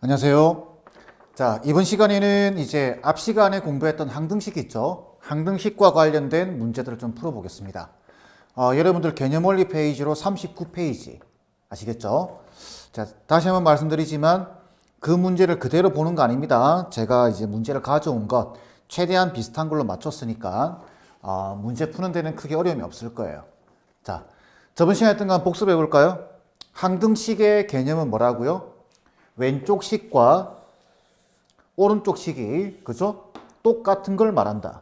안녕하세요. 자, 이번 시간에는 이제 앞 시간에 공부했던 항등식 있죠? 항등식과 관련된 문제들을 좀 풀어보겠습니다. 여러분들 개념원리 페이지로 39페이지 아시겠죠? 자, 다시 한번 말씀드리지만 그 문제를 그대로 보는 거 아닙니다. 제가 이제 문제를 가져온 것 최대한 비슷한 걸로 맞췄으니까 문제 푸는 데는 크게 어려움이 없을 거예요. 자, 저번 시간에 했던 거 한번 복습해 볼까요? 항등식의 개념은 뭐라고요? 왼쪽 식과 오른쪽 식이 그죠? 똑같은 걸 말한다.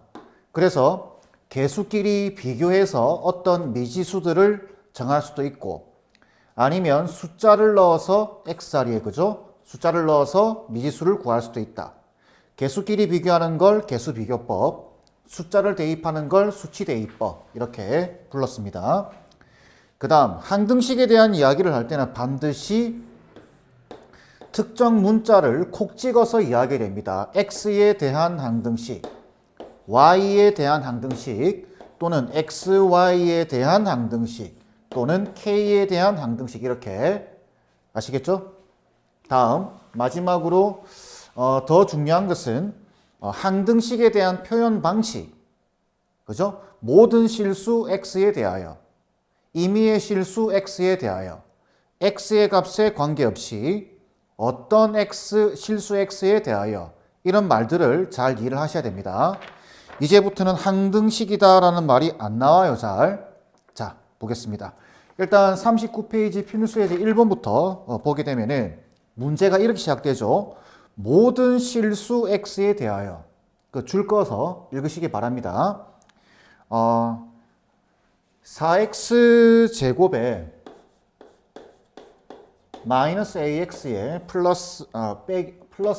그래서 개수끼리 비교해서 어떤 미지수들을 정할 수도 있고 아니면 숫자를 넣어서 x 자리에 그죠? 숫자를 넣어서 미지수를 구할 수도 있다. 개수끼리 비교하는 걸 개수비교법, 숫자를 대입하는 걸 수치대입법 이렇게 불렀습니다. 그 다음 항등식에 대한 이야기를 할 때는 반드시 특정 문자를 콕 찍어서 이야기를 합니다. x에 대한 항등식, y에 대한 항등식 또는 xy에 대한 항등식 또는 k에 대한 항등식 이렇게 아시겠죠? 다음 마지막으로 더 중요한 것은 항등식에 대한 표현 방식 그죠? 모든 실수 x에 대하여 임의의 실수 x에 대하여 x의 값에 관계없이 어떤 x, 실수 x에 대하여 이런 말들을 잘 이해를 하셔야 됩니다. 이제부터는 항등식이다라는 말이 안 나와요. 자, 보겠습니다. 일단 39페이지 필수예제 1번부터 보게 되면은 문제가 이렇게 시작되죠. 모든 실수 x에 대하여 그 줄 꺼서 읽으시기 바랍니다. 4x 제곱에 마이너스 ax에 플러스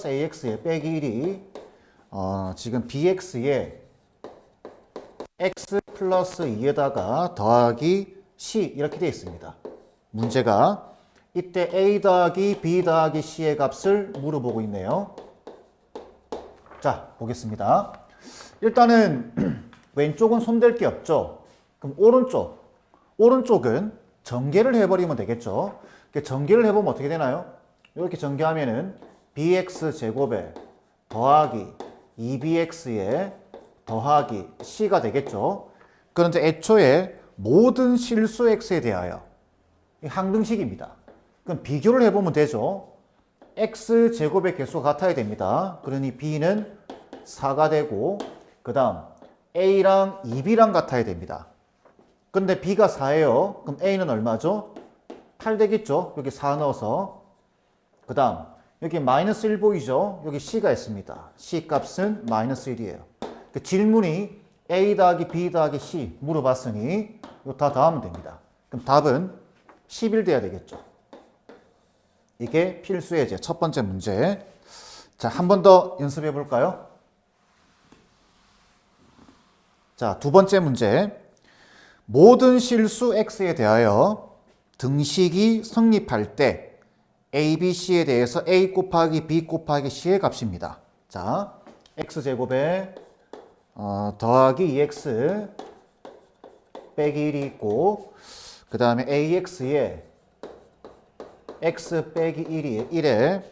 ax에 빼기 1이 지금 bx에 x 플러스 2에다가 더하기 c 이렇게 되어 있습니다. 문제가 이때 a 더하기 b 더하기 c의 값을 물어보고 있네요. 자, 보겠습니다. 일단은 왼쪽은 손댈 게 없죠. 그럼 오른쪽은 전개를 해버리면 되겠죠. 전개를 해보면 어떻게 되나요? 이렇게 전개하면은 bx 제곱에 더하기 2bx에 더하기 c가 되겠죠. 그런데 애초에 모든 실수 x에 대하여 항등식입니다. 그럼 비교를 해보면 되죠. x 제곱의 개수가 같아야 됩니다. 그러니 b는 4가 되고 그 다음 a랑 2b랑 같아야 됩니다. 근데 b가 4예요. 그럼 a는 얼마죠? 8 되겠죠? 여기 4 넣어서. 그 다음 여기 마이너스 1 보이죠? 여기 c가 있습니다. c 값은 마이너스 1이에요. 그 질문이 a 더하기 b 더하기 c 물어봤으니 이거 다 더하면 됩니다. 그럼 답은 11 돼야 되겠죠. 이게 필수예제 첫 번째 문제. 자, 한 번 더 연습해 볼까요? 자, 두 번째 문제. 모든 실수 x에 대하여 등식이 성립할 때 a, b, c에 대해서 a 곱하기 b 곱하기 c의 값입니다. 자, x제곱에 더하기 2x 빼기 1이 있고 그 다음에 ax에 x 빼기 1에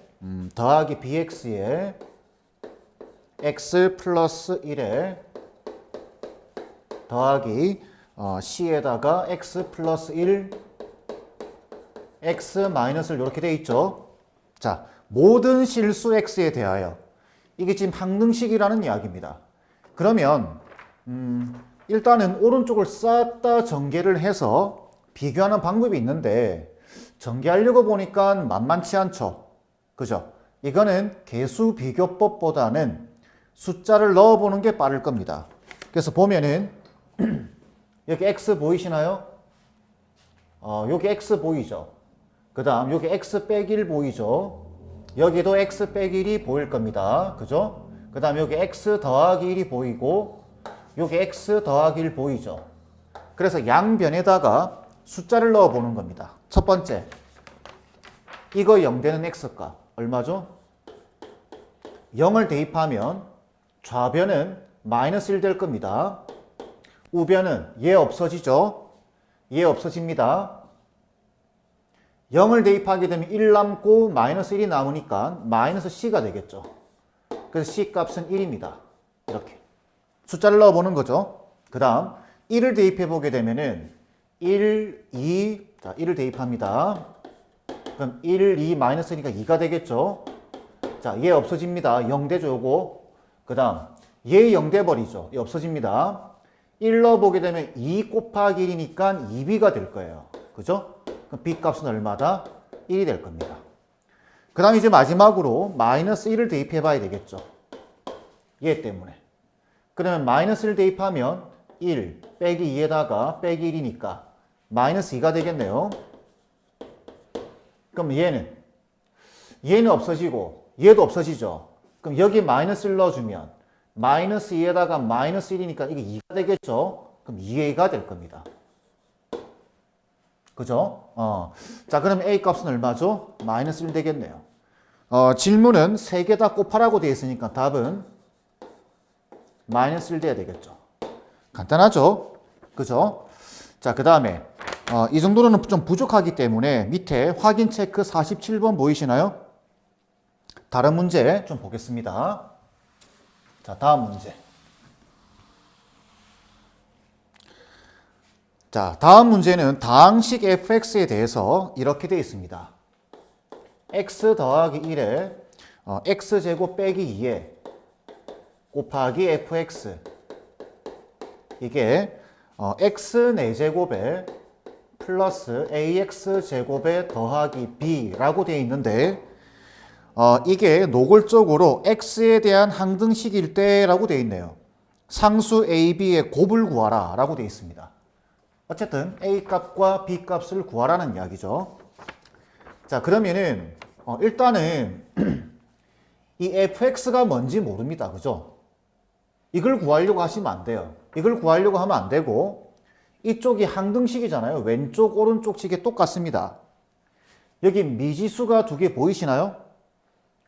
더하기 bx에 x 플러스 1에 더하기 c에다가 x 플러스 1 x 마이너스를 이렇게 돼 있죠. 자, 모든 실수 x에 대하여 이게 지금 항등식이라는 이야기입니다. 그러면 일단은 오른쪽을 싹 다 전개를 해서 비교하는 방법이 있는데 전개하려고 보니까 만만치 않죠. 그죠? 이거는 개수 비교법보다는 숫자를 넣어보는 게 빠를 겁니다. 그래서 보면은 여기 x 보이시나요? 여기 x 보이죠? 그 다음 여기 x 빼기 1 보이죠? 여기도 x 빼기 1이 보일 겁니다. 그죠? 그 다음 여기 x 더하기 1이 보이고 여기 x 더하기 1 보이죠? 그래서 양변에다가 숫자를 넣어 보는 겁니다. 첫 번째 이거 0 되는 x값 얼마죠? 0을 대입하면 좌변은 마이너스 1 될 겁니다. 우변은 얘 없어지죠? 얘 없어집니다. 0을 대입하게 되면 1 남고 마이너스 1이 남으니까 마이너스 C가 되겠죠. 그래서 C 값은 1입니다. 이렇게. 숫자를 넣어보는 거죠. 그 다음 1을 대입해보게 되면은 1, 2, 자 1을 대입합니다. 그럼 1, 2 마이너스 2니까 2가 되겠죠. 자, 얘 없어집니다. 0 되죠, 요거. 그 다음 얘 0 돼버리죠. 얘 없어집니다. 1 넣어보게 되면 2 곱하기 1이니까 2B가 될 거예요. 그죠? 그럼 B 값은 얼마다? 1이 될 겁니다. 그 다음 이제 마지막으로 마이너스 1을 대입해 봐야 되겠죠. 얘 때문에. 그러면 마이너스 1 대입하면 1 빼기 2에다가 빼기 1이니까 마이너스 2가 되겠네요. 그럼 얘는 없어지고 얘도 없어지죠. 그럼 여기 마이너스 1 넣어주면 마이너스 2에다가 마이너스 1이니까 이게 2가 되겠죠. 그럼 2A가 될 겁니다. 그죠? 자, 그럼 A 값은 얼마죠? 마이너스 1 되겠네요. 질문은 3개 다 곱하라고 되어 있으니까 답은 마이너스 1 돼야 되겠죠. 간단하죠? 그죠? 자, 그 다음에 이 정도로는 좀 부족하기 때문에 밑에 확인 체크 47번 보이시나요? 다른 문제 좀 보겠습니다. 자, 다음 문제. 자, 다음 문제는 다항식 fx에 대해서 이렇게 되어 있습니다. x 더하기 1에 x제곱 빼기 2에 곱하기 fx 이게 x 4제곱에 플러스 ax제곱에 더하기 b라고 되어 있는데 이게 노골적으로 x에 대한 항등식일 때라고 되어 있네요. 상수 a, b의 곱을 구하라 라고 되어 있습니다. 어쨌든 a 값과 b 값을 구하라는 이야기죠. 자, 그러면은 일단은 이 fx가 뭔지 모릅니다. 그죠? 이걸 구하려고 하시면 안 돼요. 이걸 구하려고 하면 안 되고 이쪽이 항등식이잖아요. 왼쪽 오른쪽 식이 똑같습니다. 여기 미지수가 2개 보이시나요?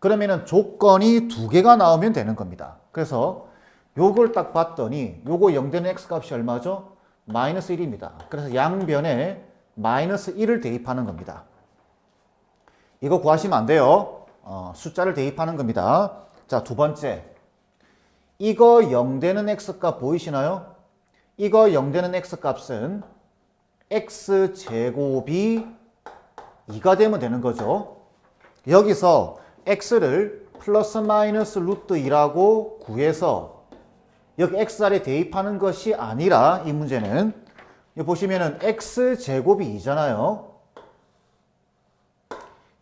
그러면은 조건이 2개가 나오면 되는 겁니다. 그래서 요걸 딱 봤더니 요거 0 되는 x 값이 얼마죠? 마이너스 1입니다. 그래서 양변에 마이너스 1을 대입하는 겁니다. 이거 구하시면 안 돼요. 숫자를 대입하는 겁니다. 자, 두 번째. 이거 0 되는 x값 보이시나요? 이거 0 되는 x값은 x제곱이 2가 되면 되는 거죠. 여기서 x를 플러스 마이너스 루트 2라고 구해서 여기 x자리에 대입하는 것이 아니라 이 문제는 여기 보시면은 x제곱이 2잖아요.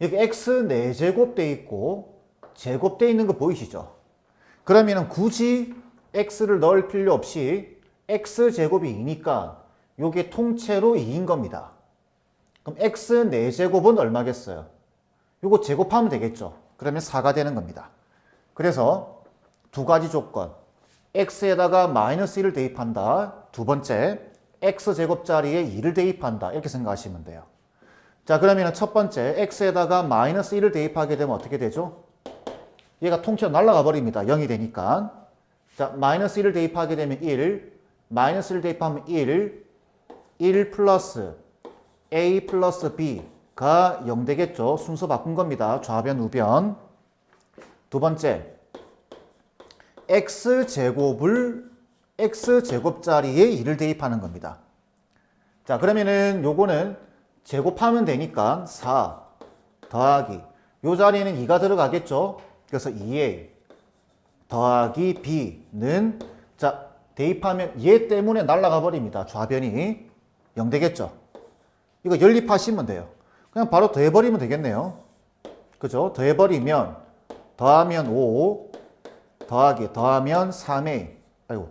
여기 x 4제곱 돼 있고 제곱 돼 있는 거 보이시죠? 그러면은 굳이 x를 넣을 필요 없이 x제곱이 2니까 요게 통째로 2인 겁니다. 그럼 x 4제곱은 얼마겠어요? 요거 제곱하면 되겠죠. 그러면 4가 되는 겁니다. 그래서 두 가지 조건. x에다가 마이너스 1을 대입한다. 두 번째, x제곱 자리에 2를 대입한다. 이렇게 생각하시면 돼요. 자, 그러면 첫 번째, x에다가 마이너스 1을 대입하게 되면 어떻게 되죠? 얘가 통째로 날아가 버립니다. 0이 되니까. 자, 마이너스 1을 대입하게 되면 1, 마이너스 1을 대입하면 1 플러스 a 플러스 b가 0 되겠죠. 순서 바꾼 겁니다. 좌변, 우변. 두 번째, x제곱 자리에 2를 대입하는 겁니다. 자, 그러면은 요거는 제곱하면 되니까 4 더하기 요 자리에는 2가 들어가겠죠. 그래서 2a 더하기 b는 자, 대입하면 얘 때문에 날아가 버립니다. 좌변이 0 되겠죠. 이거 연립하시면 돼요. 그냥 바로 더해버리면 되겠네요. 그죠? 더해버리면 더하면 5 더하면 3a 아이고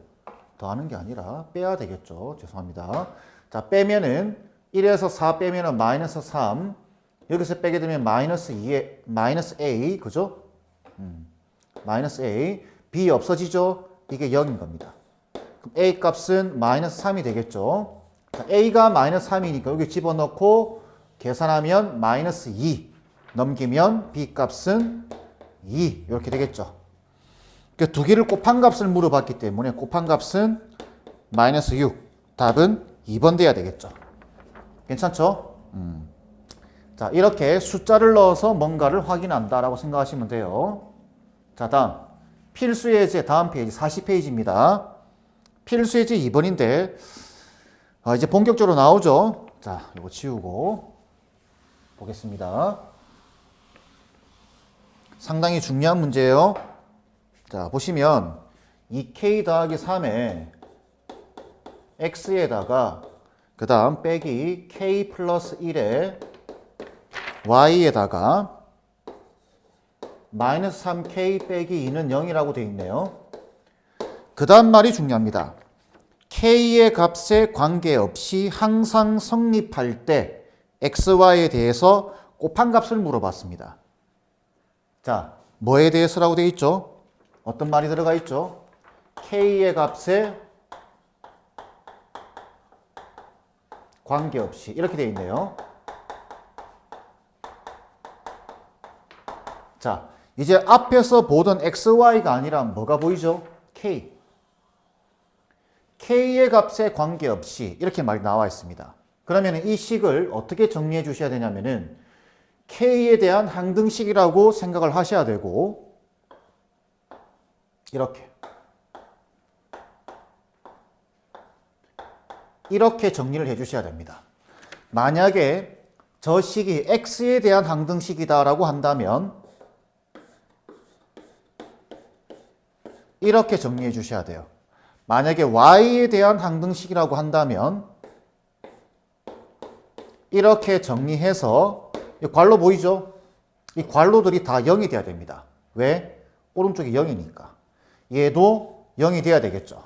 더하는 게 아니라 빼야 되겠죠. 죄송합니다. 자, 빼면은 1에서 4 빼면은 마이너스 3 여기서 빼게 되면 마이너스 2에 마이너스 a 그죠? 마이너스 a b 없어지죠? 이게 0인 겁니다. 그럼 a 값은 마이너스 3이 되겠죠? 자, a가 마이너스 3이니까 여기 집어넣고 계산하면 마이너스 2 넘기면 b 값은 2 이렇게 되겠죠. 그러니까 두 개를 곱한 값을 물어봤기 때문에 곱한 값은 마이너스 6 답은 2번 돼야 되겠죠. 괜찮죠? 자, 이렇게 숫자를 넣어서 뭔가를 확인한다라고 생각하시면 돼요. 자, 다음 필수 예제 다음 페이지 40페이지입니다. 필수 예제 2번인데 이제 본격적으로 나오죠. 자, 이거 지우고 보겠습니다. 상당히 중요한 문제예요. 자, 보시면 2k 더하기 3에 x에다가 그 다음 빼기 k 플러스 1에 y에다가 마이너스 3k 빼기 2는 0이라고 되어 있네요. 그 다음 말이 중요합니다. k의 값에 관계없이 항상 성립할 때 xy에 대해서 곱한값을 물어봤습니다. 자, 뭐에 대해서라고 되어 있죠? 어떤 말이 들어가 있죠? k의 값에 관계없이 이렇게 되어 있네요. 자, 이제 앞에서 보던 xy가 아니라 뭐가 보이죠? k. k의 값에 관계없이 이렇게 말이 나와 있습니다. 그러면 이 식을 어떻게 정리해 주셔야 되냐면은 k에 대한 항등식이라고 생각을 하셔야 되고 이렇게 정리를 해 주셔야 됩니다. 만약에 저 식이 x에 대한 항등식이다라고 한다면 이렇게 정리해 주셔야 돼요. 만약에 y에 대한 항등식이라고 한다면 이렇게 정리해서 이 괄호 보이죠? 이 괄호들이 다 0이 돼야 됩니다. 왜? 오른쪽이 0이니까. 얘도 0이 돼야 되겠죠.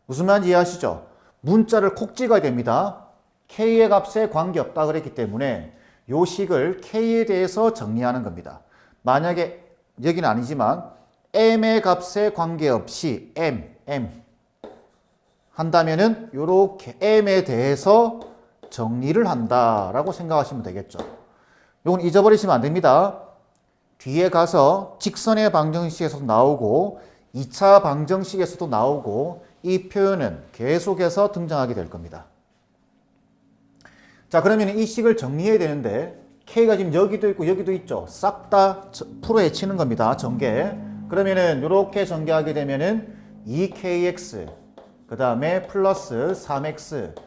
무슨 말인지 이해하시죠? 문자를 콕 찍어야 됩니다. k의 값에 관계없다 그랬기 때문에 이 식을 k에 대해서 정리하는 겁니다. 만약에 여기는 아니지만 m의 값에 관계없이 m 한다면은 이렇게 m에 대해서 정리를 한다라고 생각하시면 되겠죠. 이건 잊어버리시면 안 됩니다. 뒤에 가서 직선의 방정식에서도 나오고 2차 방정식에서도 나오고 이 표현은 계속해서 등장하게 될 겁니다. 자, 그러면 이 식을 정리해야 되는데 k가 지금 여기도 있고 여기도 있죠. 싹 다 풀어헤 치는 겁니다. 전개. 그러면은 이렇게 전개하게 되면은 2kx 그 다음에 플러스 3x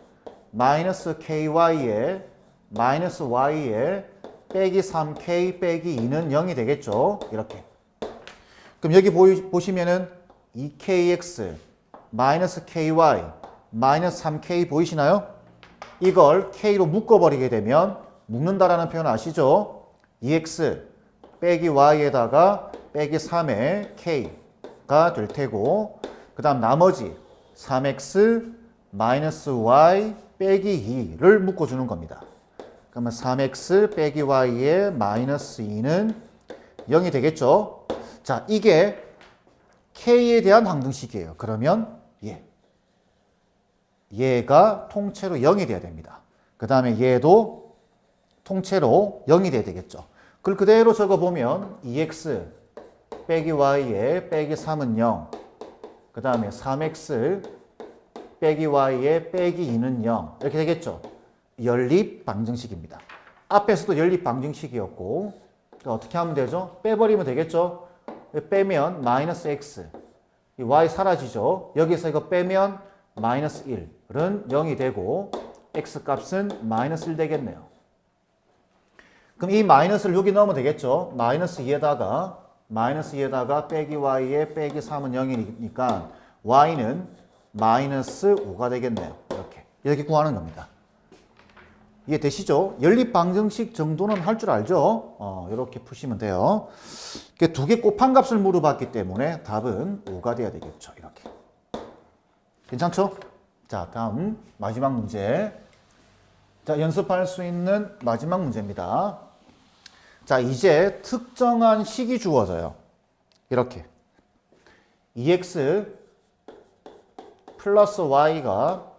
마이너스 ky에 마이너스 y에 빼기 3k 빼기 2는 0이 되겠죠. 이렇게. 그럼 여기 보시면은 2kx 마이너스 ky 마이너스 3k 보이시나요? 이걸 k로 묶어버리게 되면 묶는다라는 표현 아시죠? 2x 빼기 y에다가 빼기 3의 k가 될 테고 그 다음 나머지 3x 마이너스 y 빼기 2를 묶어주는 겁니다. 그러면 3x 빼기 y의 마이너스 2는 0이 되겠죠. 자, 이게 k에 대한 항등식이에요. 그러면 얘가 통째로 0이 돼야 됩니다. 그 다음에 얘도 통째로 0이 돼야 되겠죠. 그걸 그대로 적어보면 2x 빼기 y의 빼기 3은 0. 그 다음에 3x 빼기 y의 빼기 2는 0. 이렇게 되겠죠. 연립 방정식입니다. 앞에서도 연립 방정식이었고 어떻게 하면 되죠? 빼버리면 되겠죠. 빼면 마이너스 x 이 y 사라지죠. 여기서 이거 빼면 마이너스 1은 0이 되고 x 값은 마이너스 1 되겠네요. 그럼 이 마이너스를 여기 넣으면 되겠죠. 마이너스 2에다가 빼기 y에 빼기 3은 0이니까 y는 마이너스 5가 되겠네요. 이렇게 구하는 겁니다. 이해되시죠? 연립 방정식 정도는 할 줄 알죠? 이렇게 푸시면 돼요. 두 개 곱한 값을 물어봤기 때문에 답은 5가 돼야 되겠죠. 이렇게. 괜찮죠? 자, 다음 마지막 문제. 자, 연습할 수 있는 마지막 문제입니다. 자, 이제 특정한 식이 주어져요. 이렇게. 2x 플러스 y가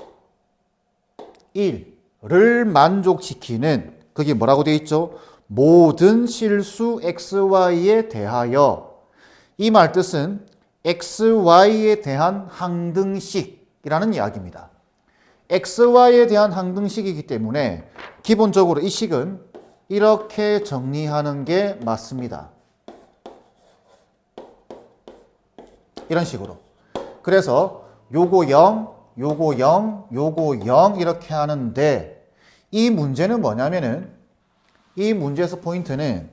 1을 만족시키는 그게 뭐라고 되어 있죠? 모든 실수 xy에 대하여 이 말 뜻은 xy에 대한 항등식이라는 이야기입니다. xy에 대한 항등식이기 때문에 기본적으로 이 식은 이렇게 정리하는 게 맞습니다. 이런 식으로. 그래서 요거 0, 요거 0, 요거 0 이렇게 하는데 이 문제는 뭐냐면은 이 문제에서 포인트는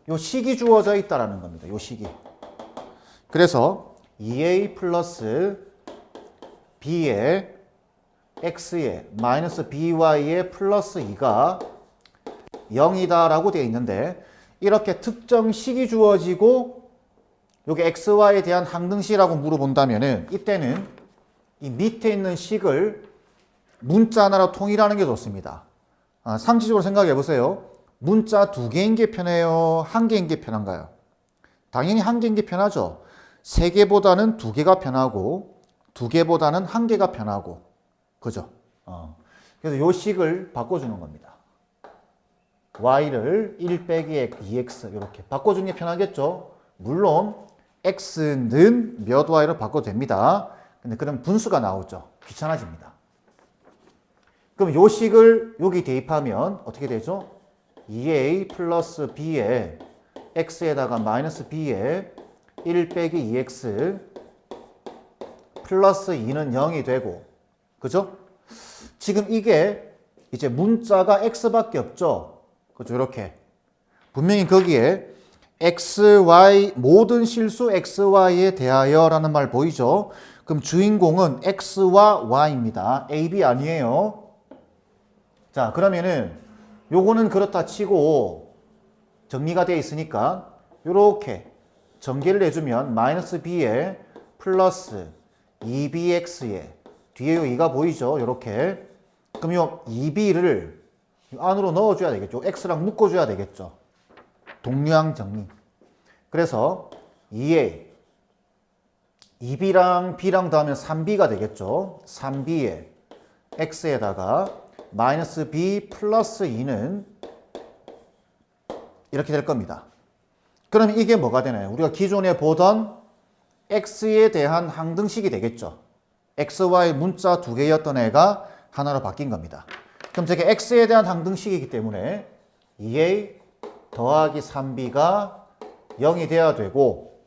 요 식이 주어져 있다라는 겁니다. 요 식이. 그래서 2a 플러스 b에 x에 마이너스 by에 플러스 2가 0이다라고 되어 있는데 이렇게 특정 식이 주어지고 여기 xy에 대한 항등식이라고 물어본다면은 이때는 이 밑에 있는 식을 문자 하나로 통일하는 게 좋습니다. 상식적으로 생각해 보세요. 문자 2개인 게 편해요? 1개인 게 편한가요? 당연히 1개인 게 편하죠. 3개보다는 2개가 편하고 2개보다는 1개가 편하고 그죠? 그래서 요 식을 바꿔주는 겁니다. y를 1 빼기 2x 이렇게 바꿔주는 게 편하겠죠? 물론 x는 몇 y로 바꿔도 됩니다. 근데 그럼 분수가 나오죠. 귀찮아집니다. 그럼 요 식을 여기 대입하면 어떻게 되죠? 2a 플러스 b에 x에다가 마이너스 b에 1 빼기 2x 플러스 2는 0이 되고 그죠? 지금 이게 이제 문자가 x밖에 없죠? 그죠? 이렇게 분명히 거기에 xy 모든 실수 xy에 대하여 라는 말 보이죠? 그럼 주인공은 x와 y입니다. a, b 아니에요. 자 그러면은 요거는 그렇다 치고 정리가 되어 있으니까 요렇게 전개를 해주면 마이너스 b에 플러스 2bx에 뒤에 요 2가 보이죠? 요렇게 그럼 요 2b를 안으로 넣어줘야 되겠죠? x랑 묶어줘야 되겠죠? 동류항 정리. 그래서 2a 2b랑 b랑 더하면 3b가 되겠죠? 3b에 x에다가 마이너스 b 플러스 2는 이렇게 될 겁니다. 그럼 이게 뭐가 되나요? 우리가 기존에 보던 x에 대한 항등식이 되겠죠. xy 문자 2개였던 애가 하나로 바뀐 겁니다. 그럼 저게 x에 대한 항등식이기 때문에 2a 더하기 3b가 0이 돼야 되고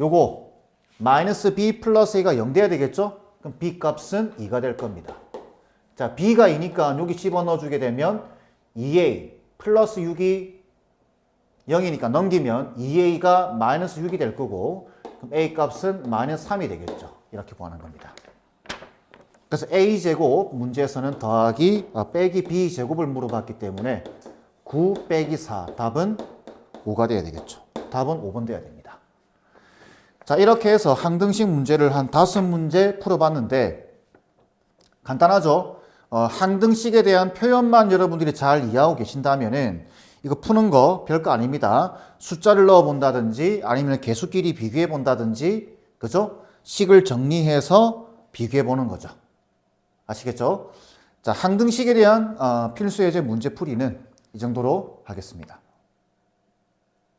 요거 마이너스 b 플러스 a가 0 돼야 되겠죠? 그럼 b 값은 2가 될 겁니다. 자, b가 2니까 여기 집어넣어 주게 되면 2a 플러스 6이 0이니까 넘기면 2a가 마이너스 6이 될 거고 그럼 a 값은 마이너스 3이 되겠죠. 이렇게 구하는 겁니다. 그래서 a제곱 문제에서는 더하기 빼기 b제곱을 물어봤기 때문에 9 빼기 4 답은 5가 돼야 되겠죠. 답은 5번 돼야 됩니다. 자 이렇게 해서 항등식 문제를 한 5문제 풀어봤는데 간단하죠? 항등식에 대한 표현만 여러분들이 잘 이해하고 계신다면은 이거 푸는 거 별거 아닙니다. 숫자를 넣어 본다든지 아니면 개수끼리 비교해 본다든지 그죠? 식을 정리해서 비교해 보는 거죠. 아시겠죠? 자, 항등식에 대한 필수 예제 문제 풀이는 이 정도로 하겠습니다.